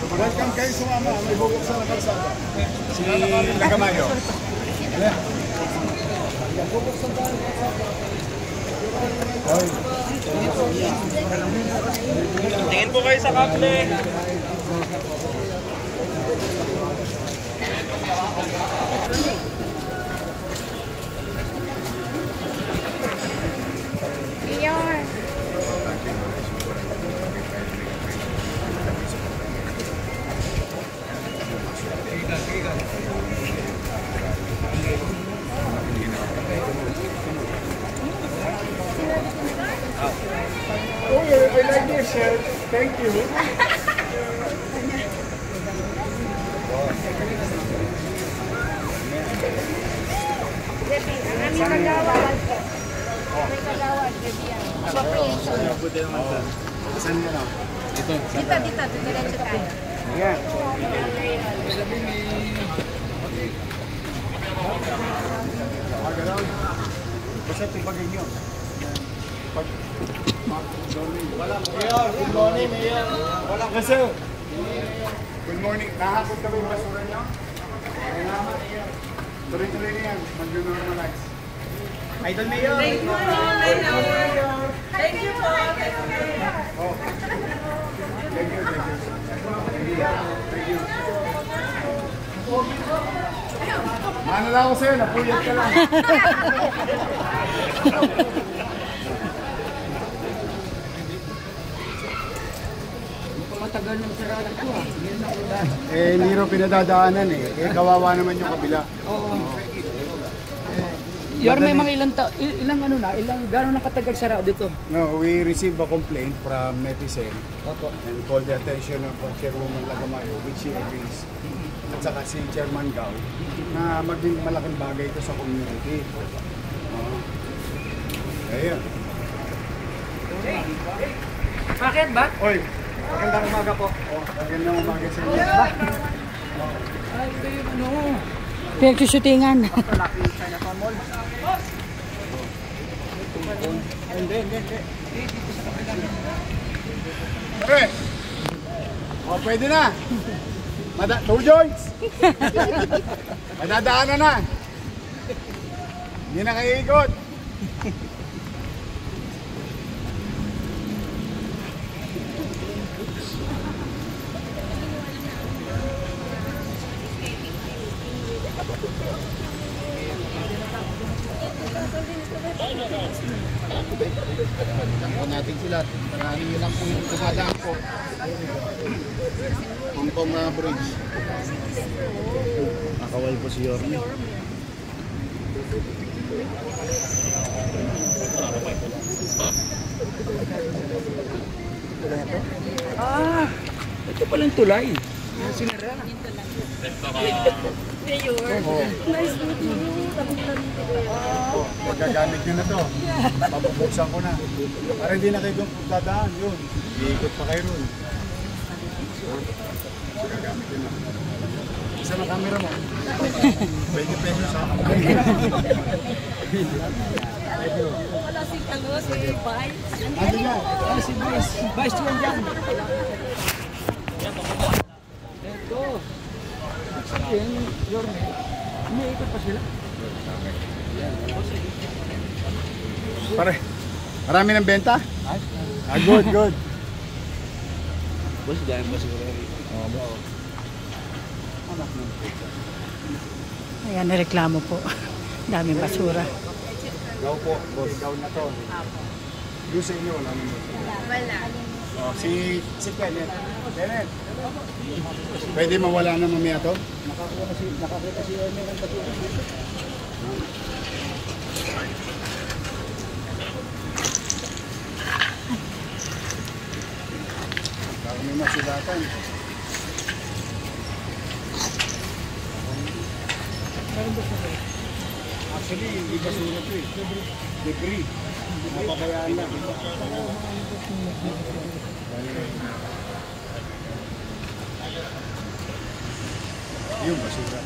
Welcome kayo sumama. May bubuksan na kalsada. Si Lagamayo. Bubuksan tayo ng kalsada. Tingin po kayo sa kable. Oh, I like your shirt. Thank you. Saan ka na? Dito. Dito, diretso tayo. Ayan. Basta tibagin nyo. Mayor, good morning, Mayor. Yes, sir. Good morning. Nahapon kami yung basura nyo. Tuloy-tuloy na yan. Mag-normalize. Idol Mayor. Thank you po, Mayor. Thank you po. Oh. Thank you. Thank you. Ano lang ako sa'yo, napuyat ka lang. Matagal ng sarado ko Hindi rin pinadadaanan kawawa naman yung kabila. Oo. Yor, may mga ilang gano'n nakatagal sarado dito? No, we received a complaint from netizen Opo. and called the attention of Chairwoman Lagamayo, which she agrees. At saka si Chairman Gao, na maging malaking bagay ito sa community. Ayan. Bakit ba? Oy, magandang umaga po. Magandang umaga sa inyo. Ay, ito yung ano. Pinagsushootingan. Malaki yung Chinatown Mall. Hindi. Pare! Pwede na. Two joints. Madadaanan na. Hindi na kayo ikot. Lang natin sila. Marami nyo lang po yung tumadaan po. Hong Kong Bridge. Nakawal po si Yorme. Ito palang tulay. Sinara. Nice to meet you. Magagamit nyo na to. Mabubuksan ko na. Para hindi na kayo doon dadaan. Yun. Iikot pa kayo ron. Magagamit nyo na. Isa na camera mo. 20 pesos ha. Wala si Carlos, si Bay. Ano na? Si Vice yan dyan. Ito. Yan, Yorme. Umiikot pa sila. Pare, marami ng benta? Good. Boss, dahil ba siguro? Ayan, nareklamo po. Daming basura. Gaw po, boss. Gaw na to. Doon sa inyo, wala naman. Wala. Si Kenneth. Kenneth. Pwede mawala na mamaya to? Nakakita si Yorme ng basura dito. May masulatan. Actually, hindi basura to Debris. Napabayaan lang. Yung basura.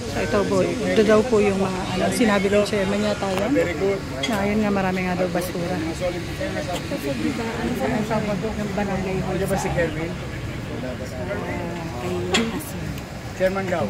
So ito daw po yung mga ano, sinabi ng chairman niya tayo. Very good. Na ayun nga, marami nga daw basura. Mga solid defense na sabi. Kasi diba, ano sa ang sabado ng barangay hall Ano ba si Kelvin? Chairman Gao,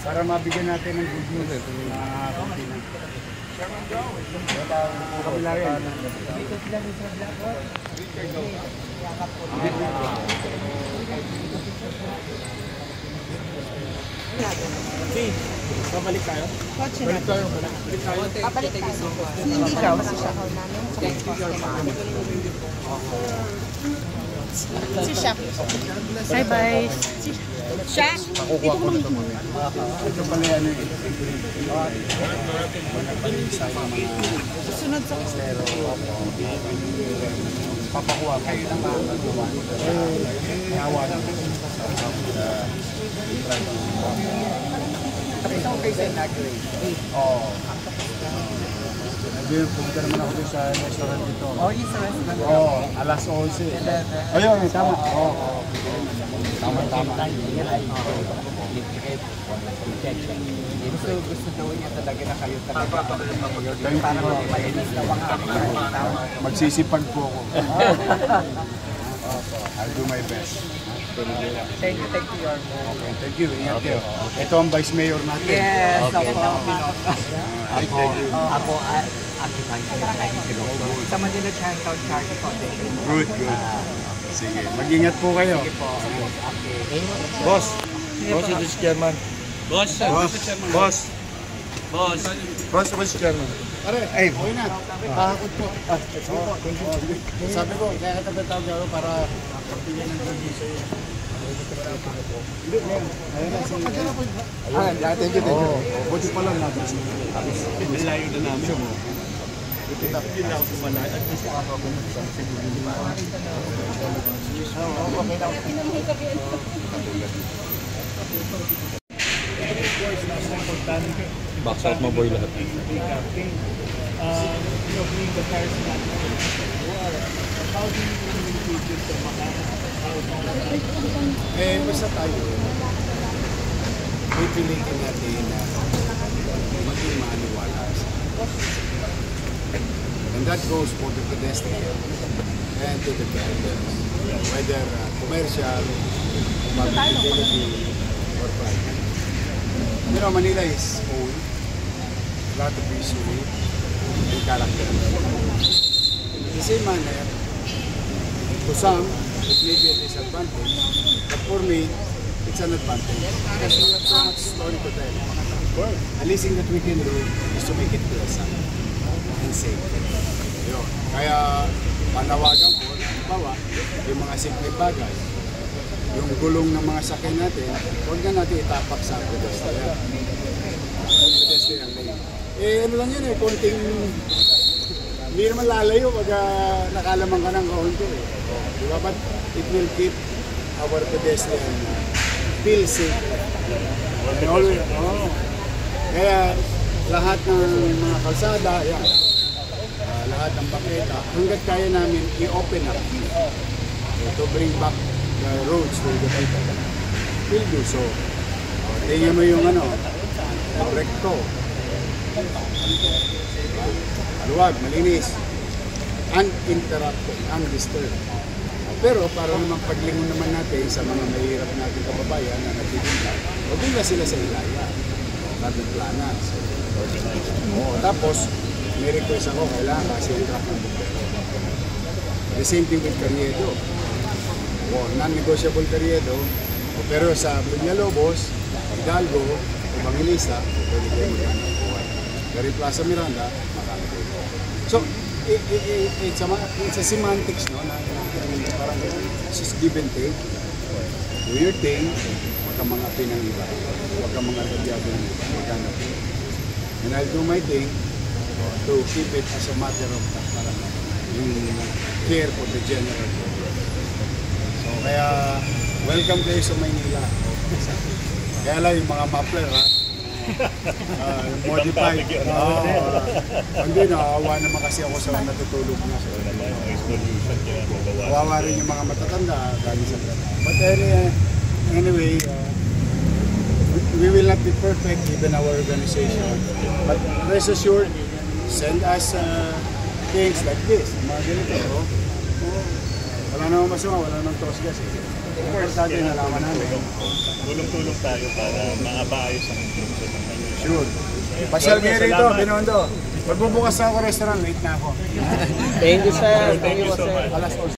para mabigyan natin ng good news. Chairman Gao, kabila rin. Babalik tayo? Balik tayo. Babalik tayo. Hindi daw sa shahol namin. Si Shaq. Bye-bye. Shaq? Makukuha ko nito mo. Ito pala yan eh. Sunod sa Pero, papakuha kayo ng mga magawa. Nawa na. Ito kayo sa inaugurate. Oo. Pumunta naman ako dun sa restaurant dito. Oh, yung sa restaurant. Oo, alas 11. Ayun, tama. Oo. Tama. Gusto daw niya talaga na kayo talaga. Para malinis daw ang aking magsisipag po ako. I'll do my best. Thank you, Yormo. Okay, thank you. Ingat kayo. Ito ang Vice Mayor natin. Yes, Ako, sa Manila Chinatown Charity Foundation. good. Sige, mag-ingat po kayo. Boss. Boss, ito si Chairman. Boss. Boss. Boss. Boss, Chairman. Pare, ay, okay na. Pakakot po. Sabi ko, kaya kita tawag ako para kapilyan ng video sa'yo. Hindi, ayun na si... Thank you. Buti pa lang natin. Layo na namin. Hindi na ako sumalay. At least makakapunod sa box out mo boy lahat. Basta tayo, pipilitin natin na maging maaniwala. And that goes for the pedestrian and to the vendors, whether commercial, public utility, or private. You know, Manila is old, a lot of history and character. In the same manner, to some, it may be a disadvantage, but for me, it's an advantage because we have so much story to tell. The least thing that we can do is to make it pleasant and safe. Yun. Kaya panawagan ko, halimbawa, yung mga simple bagay, yung gulong ng mga sakyan natin, huwag na natin itapak sa pedestrian. Pedestrian lane. Ano lang yun konting, hindi naman lalayo pag nakalamang ka ng kaunti. Diba? But it will keep our pedestrian feel safe. Always. Kaya lahat ng mga kalsada, yan. Lahat ng baketa, hanggat kaya namin i-open up to bring back the roads to the people. We'll do so. Tingnan mo yung recto. Maluwag, malinis. Uninterrupted, undisturbed. Pero para naman paglingon naman natin sa mga mahirap natin kababayan na nagtitinda, huwag nila sila sa ilaya. Natin planas. Tapos, may request ako, kailangan kasi yung truck ng bumbero. The same thing with Carriedo. Non-negotiable Carriedo, pero sa Villalobos, Hidalgo, Evangelista, pwede kayo maghanap buhay. Pero Plaza Miranda, marami kayo. So, it's a semantics, no? Parang it's just give and take. Do your thing, huwag kang mga pinang iba. Huwag kang mga tabyado ng iba. Maghanap kayo. And I'll do my thing to keep it as a matter of yung care for the general. So kaya welcome kayo sa Maynila. Kaya lang yung mga muffler modified. Hindi, nakawawa naman kasi ako sa natutulog na. Kawawa rin yung mga matatanda galing sa trabaho. But anyway, we will not be perfect, even our organization. But rest assured, send us things like this, mga ganito. Wala namang masama, wala namang tosgas. Of course, natin nalaman namin. Tulong-tulong tayo para maayos ang lungsod ng Maynila. Sure. Pasyal kayo rito, Binondo. Magbubukas na ako restaurant, late na ako. Thank you, sir. Thank you so much. Alas 11.